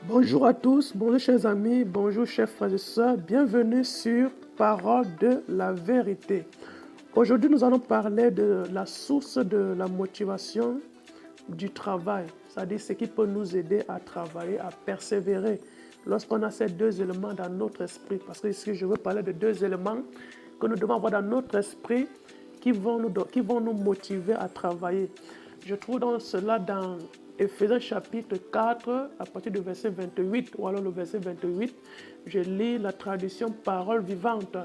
Bonjour à tous, bonjour chers amis, bonjour chers frères et sœurs, bienvenue sur Parole de la vérité. Aujourd'hui, nous allons parler de la source de la motivation du travail, c'est-à-dire ce qui peut nous aider à travailler, à persévérer lorsqu'on a ces deux éléments dans notre esprit. Parce que ici, je veux parler de deux éléments que nous devons avoir dans notre esprit qui vont nous motiver à travailler. Je trouve donc cela dans Éphésiens chapitre 4, à partir du verset 28, ou alors le verset 28, je lis la traduction parole vivante.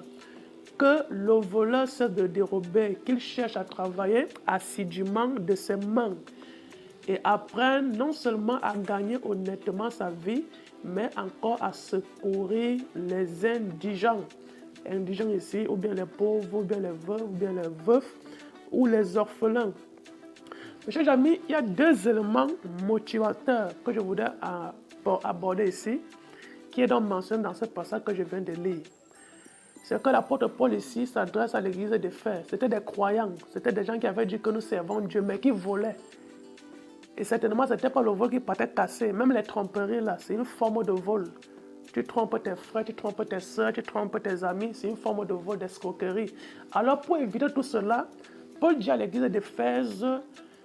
Que le voleur cesse de dérober, qu'il cherche à travailler assidûment de ses mains et apprenne non seulement à gagner honnêtement sa vie, mais encore à secourir les indigents. Indigents ici, ou bien les pauvres, ou bien les veuves, ou bien les veufs, ou les orphelins. Mes chers amis, il y a deux éléments motivateurs que je voudrais aborder ici, qui est donc mentionné dans ce passage que je viens de lire. C'est que l'apôtre Paul ici s'adresse à l'église d'Éphèse. C'était des croyants, c'était des gens qui avaient dit que nous servons Dieu, mais qui volaient. Et certainement, ce n'était pas le vol qui partait cassé. Même les tromperies, là, c'est une forme de vol. Tu trompes tes frères, tu trompes tes soeurs, tu trompes tes amis. C'est une forme de vol, d'escroquerie. Alors, pour éviter tout cela, Paul dit à l'église d'Éphèse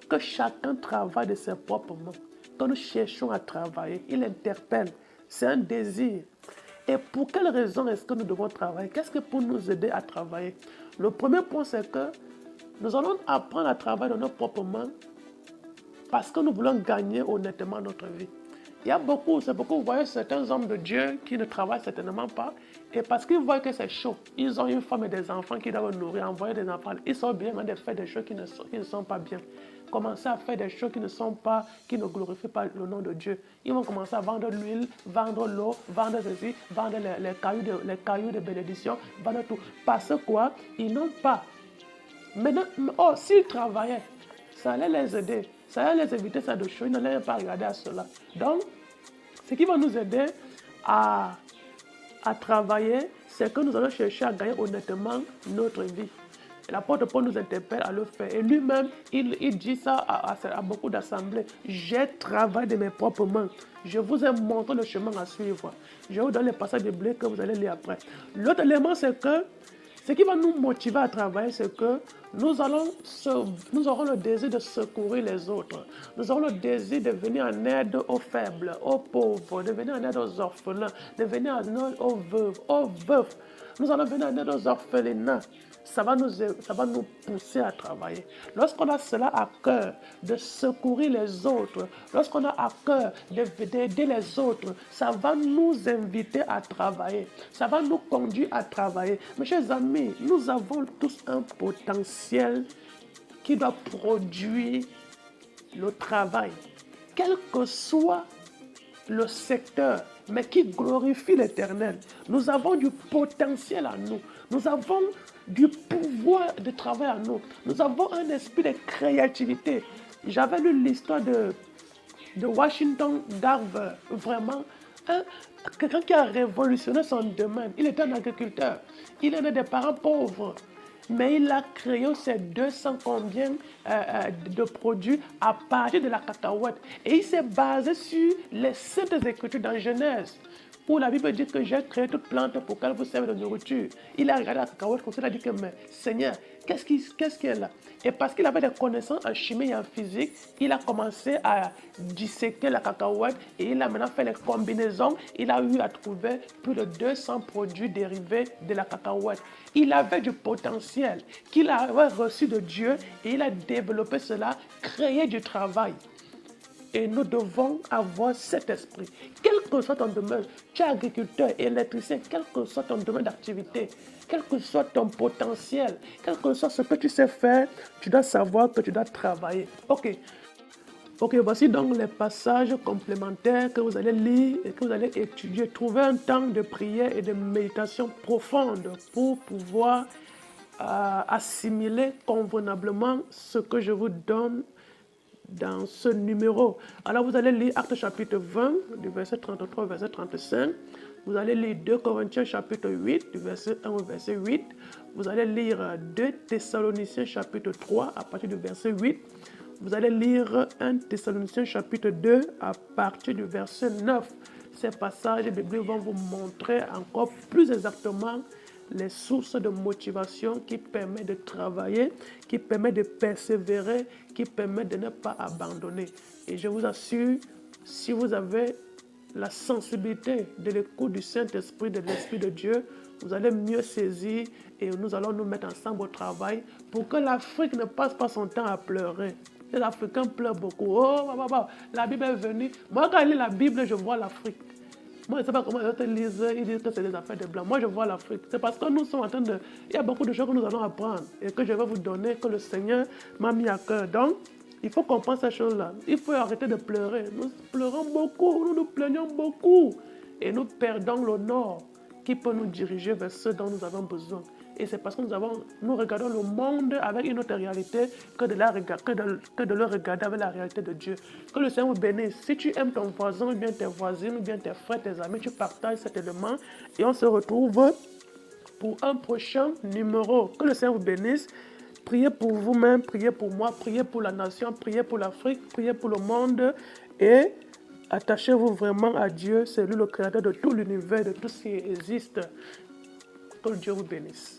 que chacun travaille de ses propres mains. Quand nous cherchons à travailler, il interpelle. C'est un désir. Et pour quelle raison est-ce que nous devons travailler? Qu'est-ce que pour nous aider à travailler? Le premier point, c'est que nous allons apprendre à travailler de nos propres mains parce que nous voulons gagner honnêtement notre vie. Il y a beaucoup, c'est beaucoup, vous voyez certains hommes de Dieu qui ne travaillent certainement pas, et parce qu'ils voient que c'est chaud, ils ont une femme et des enfants qui doivent nourrir, envoyer des enfants, ils sont bien de faire des choses qui ne sont pas bien. Commencer à faire des choses qui ne glorifient pas le nom de Dieu. Ils vont commencer à vendre l'huile, vendre l'eau, vendre ceci, vendre les cailloux de bénédiction, vendre tout. Parce quoi? Ils n'ont pas. Maintenant, s'ils travaillaient, ça allait les aider. Ça allait les éviter ça de choses. Ils n'allaient pas regarder à cela. Donc, ce qui va nous aider à, à travailler, c'est que nous allons chercher à gagner honnêtement notre vie. Et l'apôtre Paul nous interpelle à le faire. Et lui-même, il dit ça à beaucoup d'assemblées. J'ai travaillé de mes propres mains. Je vous ai montré le chemin à suivre. Je vous donne les passages de blé que vous allez lire après. L'autre élément, c'est que ce qui va nous motiver à travailler, c'est que nous aurons le désir de secourir les autres. Nous aurons le désir de venir en aide aux faibles, aux pauvres, de venir en aide aux orphelins, de venir en aide aux veuves, aux veufs. Nous allons venir en aide aux orphelinats. Ça va nous pousser à travailler. Lorsqu'on a cela à cœur, de secourir les autres, lorsqu'on a à cœur d'aider les autres, ça va nous inviter à travailler. Ça va nous conduire à travailler. Mes chers amis, nous avons tous un potentiel qui doit produire le travail. Quel que soit le secteur, mais qui glorifie l'Éternel. Nous avons du potentiel à nous. Nous avons du pouvoir de travail à nous. Nous avons un esprit de créativité. J'avais lu l'histoire de Washington Garver, vraiment quelqu'un qui a révolutionné son domaine. Il était un agriculteur. Il est des parents pauvres. Mais il a créé ces 200 combien de produits à partir de la cacahuète. Et il s'est basé sur les saintes écritures dans Genèse, où la Bible dit que j'ai créé toute plante pour qu'elle vous serve de nourriture. Il a regardé la cacahuète comme ça, il a dit que, mais Seigneur, qu'est-ce qu'il y a là? Et parce qu'il avait des connaissances en chimie et en physique, il a commencé à disséquer la cacahuète et il a maintenant fait les combinaisons. Il a eu à trouver plus de 200 produits dérivés de la cacahuète. Il avait du potentiel qu'il avait reçu de Dieu et il a développé cela, créé du travail. Et nous devons avoir cet esprit. Quel que soit ton domaine, tu es agriculteur, électricien, quel que soit ton domaine d'activité, quel que soit ton potentiel, quel que soit ce que tu sais faire, tu dois savoir que tu dois travailler. Ok, voici donc les passages complémentaires que vous allez lire et que vous allez étudier. Trouvez un temps de prière et de méditation profonde pour pouvoir assimiler convenablement ce que je vous donne dans ce numéro. Alors vous allez lire Actes chapitre 20, du verset 33 au verset 35. Vous allez lire 2 Corinthiens chapitre 8, du verset 1 au verset 8. Vous allez lire 2 Thessaloniciens chapitre 3 à partir du verset 8. Vous allez lire 1 Thessaloniciens chapitre 2 à partir du verset 9. Ces passages bibliques vont vous montrer encore plus exactement les sources de motivation qui permettent de travailler, qui permettent de persévérer, qui permettent de ne pas abandonner. Et je vous assure, si vous avez la sensibilité de l'écoute du Saint-Esprit, de l'Esprit de Dieu, vous allez mieux saisir et nous allons nous mettre ensemble au travail pour que l'Afrique ne passe pas son temps à pleurer. Les Africains pleurent beaucoup. Oh, la Bible est venue. Moi, quand je lis la Bible, je vois l'Afrique. Moi, je ne sais pas comment les autres lisent, ils disent que c'est des affaires de blancs. Moi, je vois l'Afrique. C'est parce que nous sommes en train de... Il y a beaucoup de choses que nous allons apprendre et que je vais vous donner, que le Seigneur m'a mis à cœur. Donc, il faut qu'on pense à ces choses-là. Il faut arrêter de pleurer. Nous pleurons beaucoup, nous nous plaignons beaucoup. Et nous perdons l'honneur qui peut nous diriger vers ce dont nous avons besoin. Et c'est parce que nous regardons le monde avec une autre réalité que de le regarder avec la réalité de Dieu. Que le Seigneur vous bénisse. Si tu aimes ton voisin, ou bien tes voisines, ou bien tes frères, tes amis, tu partages cet élément et on se retrouve pour un prochain numéro. Que le Seigneur vous bénisse. Priez pour vous-même, priez pour moi, priez pour la nation, priez pour l'Afrique, priez pour le monde et attachez-vous vraiment à Dieu. C'est lui le créateur de tout l'univers, de tout ce qui existe. Que Dieu vous bénisse.